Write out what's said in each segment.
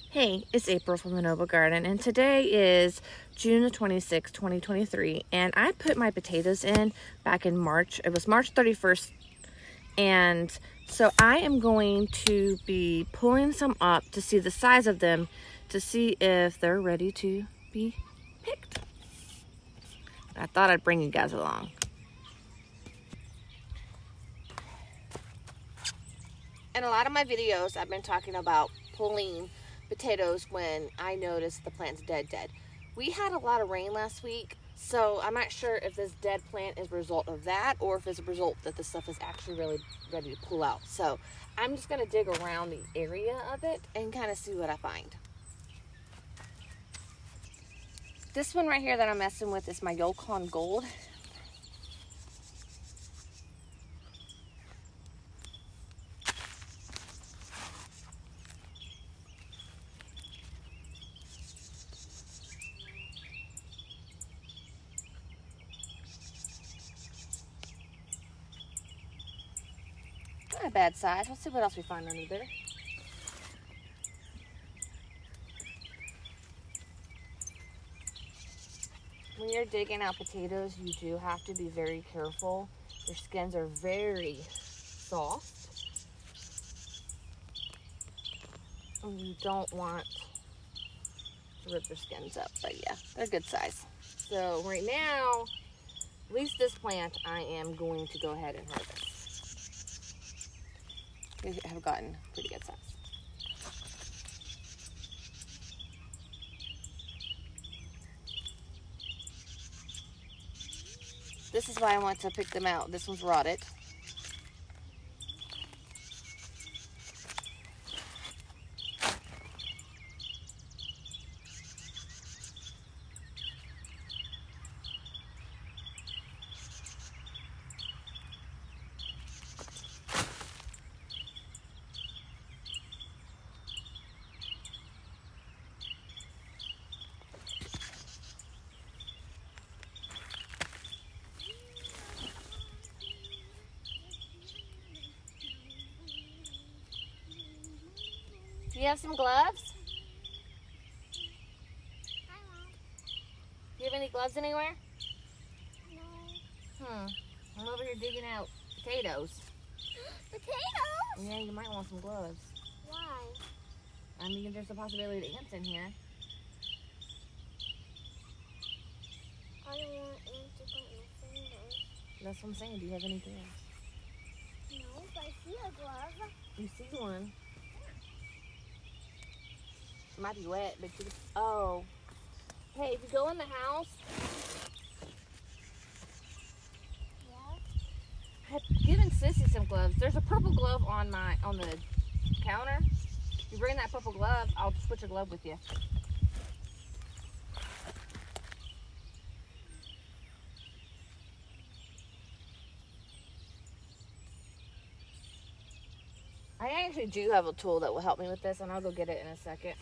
Hey, it's April from the Noble Garden, and today is June the 26th, 2023, and I put my potatoes in back in March. It was March 31st, and so I am going to be pulling some up to see the size of them to see if they're ready to be picked. I thought I'd bring you guys along. In a lot of my videos, I've been talking about pulling potatoes when I notice the plant's dead. We had a lot of rain last week, so I'm not sure if this dead plant is a result of that or if it's a result that the stuff is actually really ready to pull out. So I'm just going to dig around the area of it and kind of see what I find. This one right here that I'm messing with is my Yukon Gold. Not a bad size. Let's see what else we find under there. When you're digging out potatoes, you do have to be very careful. Their skins are very soft. And you don't want to rip their skins up, but yeah, they're good size. So right now, at least this plant, I am going to go ahead and harvest. They have gotten pretty good size. This is why I want to pick them out. This one's rotted. Do you have some gloves? Do you have any gloves anywhere? No. I'm over here digging out potatoes. Potatoes? Yeah, you might want some gloves. Why? I mean, there's a possibility of ants in here. I don't want ants to bite my fingers. That's what I'm saying. Do you have anything else? No, but I see a glove. You see one. It might be wet, but you... Oh. Hey, if you go in the house... Yeah? I've given Sissy some gloves. There's a purple glove on the counter. If you bring that purple glove, I'll switch a glove with you. I actually do have a tool that will help me with this, and I'll go get it in a second.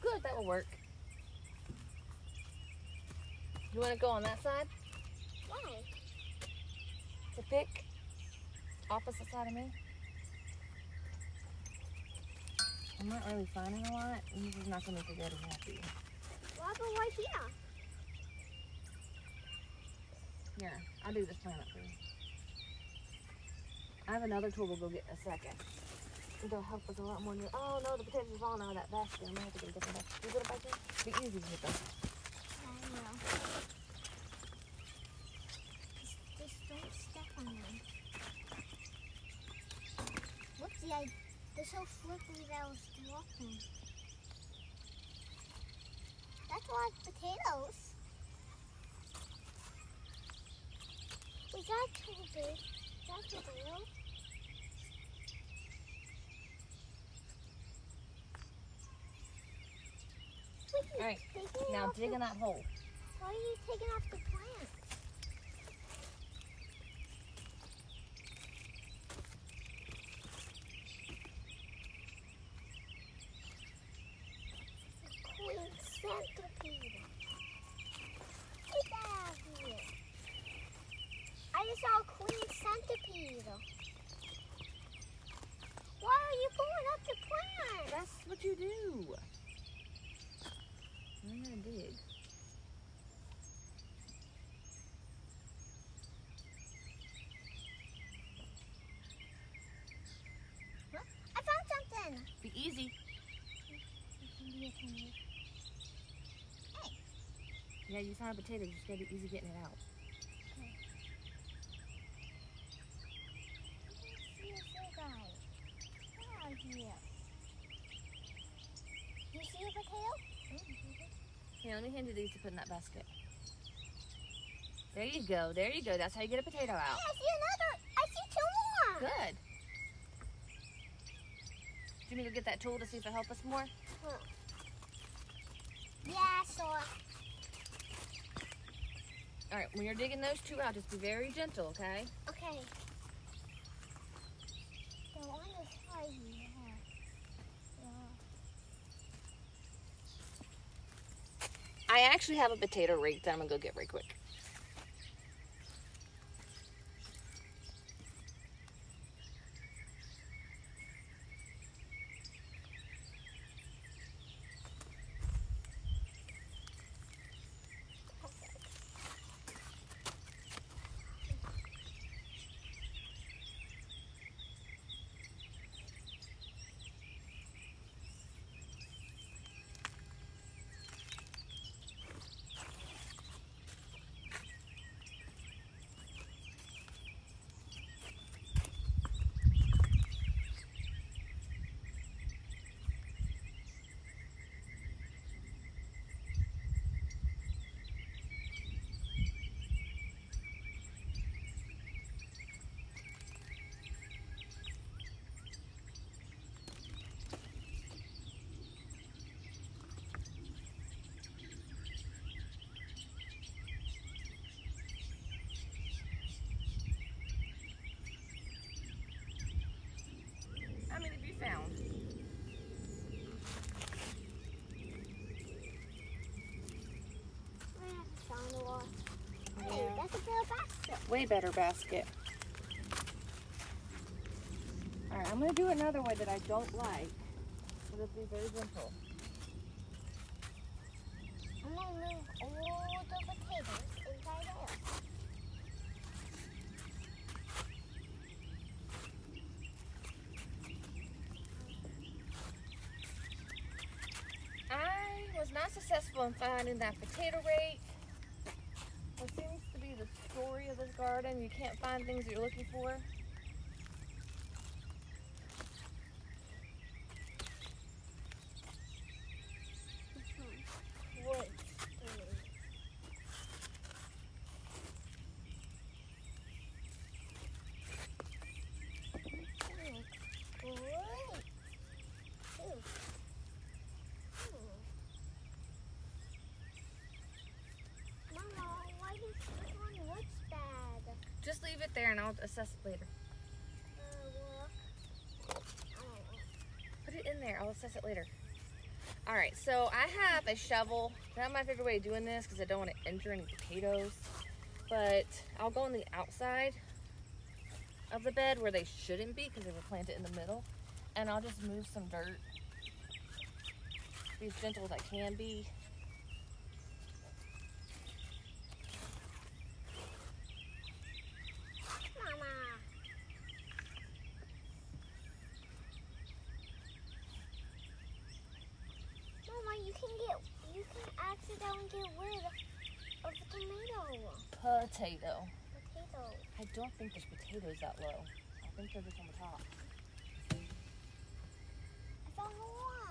good, that will work. You want to go on that side Why? to pick? Opposite side of me? I'm not really finding a lot. This is not going to make your daddy happy. What about right here? Here, I'll do this plant up for you. I have another tool we'll go get in a second. It'll help us a lot more. Oh no, the potatoes are falling out of that basket. I'm going to have to get a different basket. You get it back here? Be easy to get them. I don't know. Just don't step on them. Whoopsie, they're so slippery that I was walking. That's a lot of potatoes. Was that too big? Is that too little? All right, now dig in that hole. Why are you taking off the plants? Queen centipede. Get that out of here. I just saw a queen centipede. Why are you pulling up the plant? That's what you do. I'm gonna dig. I found something. Be easy. Hey. Yeah, you found a potato. You just gotta be easy getting it out. You see a potato? Here, let me hand you these to put in that basket. There you go. There you go. That's how you get a potato out. Hey, I see another. I see two more. Good. Do you want me to go get that tool to see if it'll help us more? Huh. Yeah, I saw it. All right, when you're digging those two out, just be very gentle, okay? Okay. The one is right here. Yeah. I actually have a potato rake that I'm gonna go get right quick. How many have you found? I found a lot. Hey, Yeah. that's a better basket. Way better basket. All right, I'm gonna do another way that I don't like. So just be very gentle. I'm gonna move all the potatoes inside there. I was not successful in finding that potato rake. What seems to be the story of this garden. You can't find things that you're looking for. Wood. Great. Ooh. Mama, why does this one looks bad? Just leave it there and I'll assess it later. Look. I don't know. Put it in there. I'll assess it later. All right, so I have a shovel. Not my favorite way of doing this because I don't want to injure any potatoes. But I'll go on the outside of the bed where they shouldn't be because they were planted in the middle. And I'll just move some dirt. Be as gentle as I can be. Mama. Mama, you can accidentally get rid of the tomato. Potato. Potato. I don't think there's potatoes that low. I think they're just on the top. I found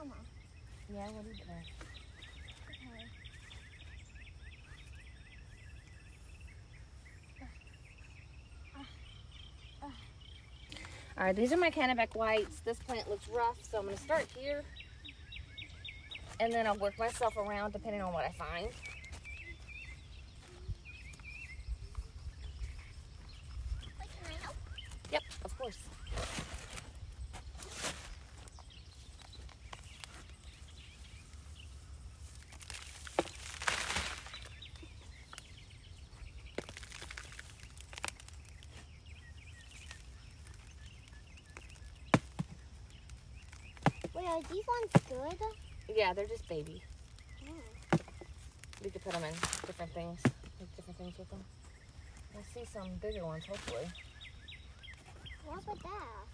one. Yeah, we'll leave it there. Okay. All right, these are my Cannabac whites. This plant looks rough, so I'm gonna start here. And then I'll work myself around depending on what I find. Wait, can I help? Yep, of course. Wait, are these ones good? Yeah, they're just baby. Oh. We could put them in different things, make different things with them. We'll see some bigger ones, hopefully. What about that?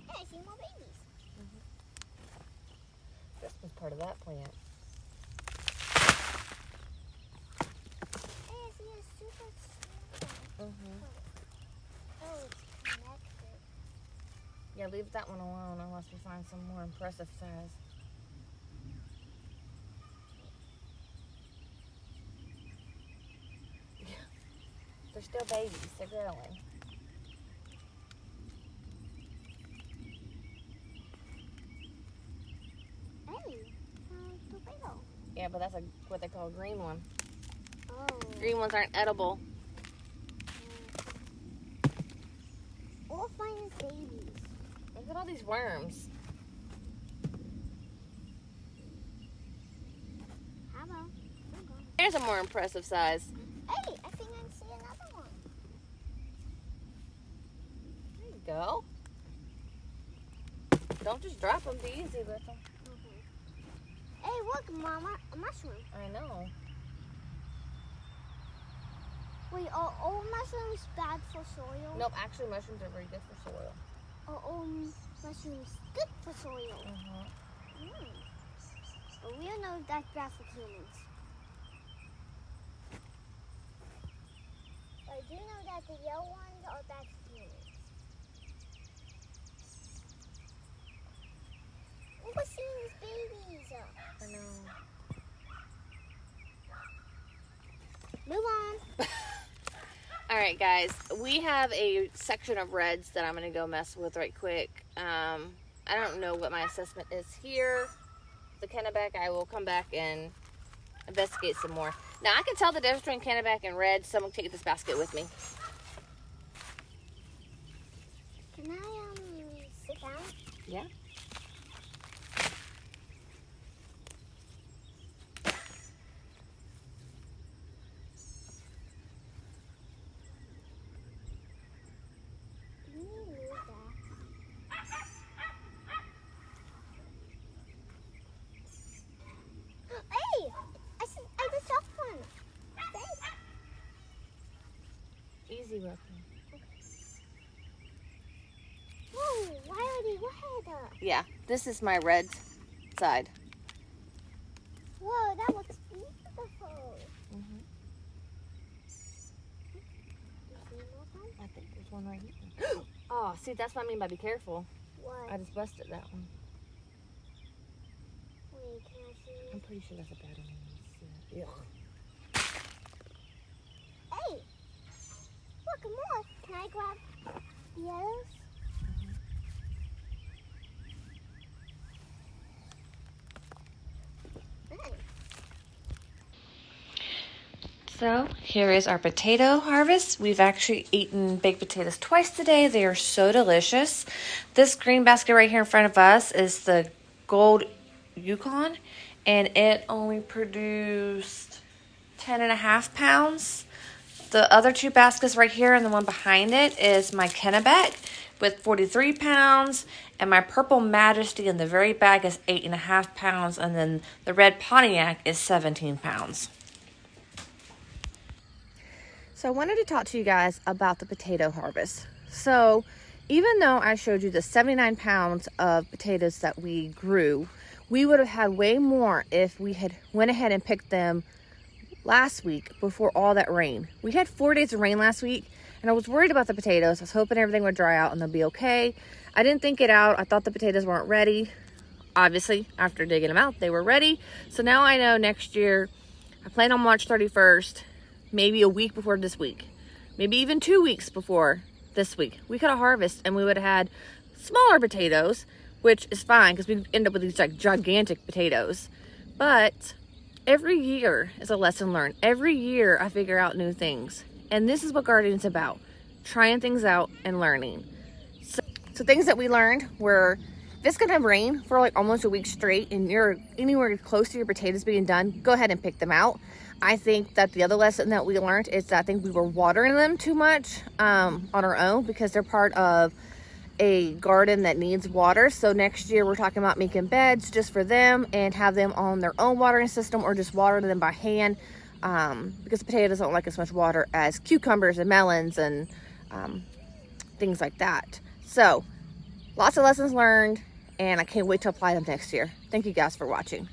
Hey, I see more babies. This was part of that plant. Hey, I see a super small one. Oh, it's connected. Yeah, leave that one alone unless we find some more impressive size. They're still babies, they're growing. Hey, tomato. Yeah, but that's what they call a green one. Oh. Green ones aren't edible. All fine is babies. Look at all these worms. How about? Here's a more impressive size. Hey, I think I see another one. There you go. Don't just drop them. Be easy with them. Hey, look, Mama, a mushroom. I know. Wait, are all mushrooms bad for soil? Nope, actually mushrooms are very good for soil. Are all mushrooms good for soil? But we don't know if that's bad for humans. But I do know that the yellow ones are bad for humans. Look, we're seeing these babies. I know. Move on. All right, guys, we have a section of reds that I'm gonna go mess with right quick. I don't know what my assessment is here. The Cannabac, I will come back and investigate some more. Now, I can tell the difference between Cannabac and red. Someone take this basket with me. Can I sit down? Yeah. Can you move that? Hey! I just saw one. Thanks. Easy with them. Whoa, why are they red? Yeah, this is my red side. Whoa, that looks beautiful. Mm-hmm. You see more one? I think there's one right here. Oh, see, that's what I mean by be careful. What? I just busted that one. Wait, can I see? I'm pretty sure that's a bad one. Yeah. Hey! Look, more. Can I grab the others? Hey. So here is our potato harvest. We've actually eaten baked potatoes twice today. They are so delicious. This green basket right here in front of us is the Gold Yukon, and it only produced 10.5 pounds. The other two baskets right here and the one behind it is my Kennebec with 43 pounds, and my Purple Majesty in the very back is 8.5 pounds, and then the red Pontiac is 17 pounds. So I wanted to talk to you guys about the potato harvest. So even though I showed you the 79 pounds of potatoes that we grew, we would have had way more if we had went ahead and picked them last week before all that rain. We had 4 days of rain last week, and I was worried about the potatoes. I was hoping everything would dry out and they'll be okay. I didn't think it out. I thought the potatoes weren't ready. Obviously, after digging them out, they were ready. So now I know next year, I plan on March 31st, maybe a week before this week, maybe even 2 weeks before this week, we could have harvested and we would have had smaller potatoes, which is fine because we end up with these like gigantic potatoes. But every year is a lesson learned. Every year I figure out new things, and this is what gardening's about: trying things out and learning. So things that we learned were, if it's gonna rain for like almost a week straight and you're anywhere close to your potatoes being done, go ahead and pick them out. I think that the other lesson that we learned is that I think we were watering them too much on our own, because they're part of a garden that needs water. So next year we're talking about making beds just for them and have them on their own watering system, or just water them by hand, because potatoes don't like as much water as cucumbers and melons and things like that. So lots of lessons learned, and I can't wait to apply them next year. Thank you guys for watching.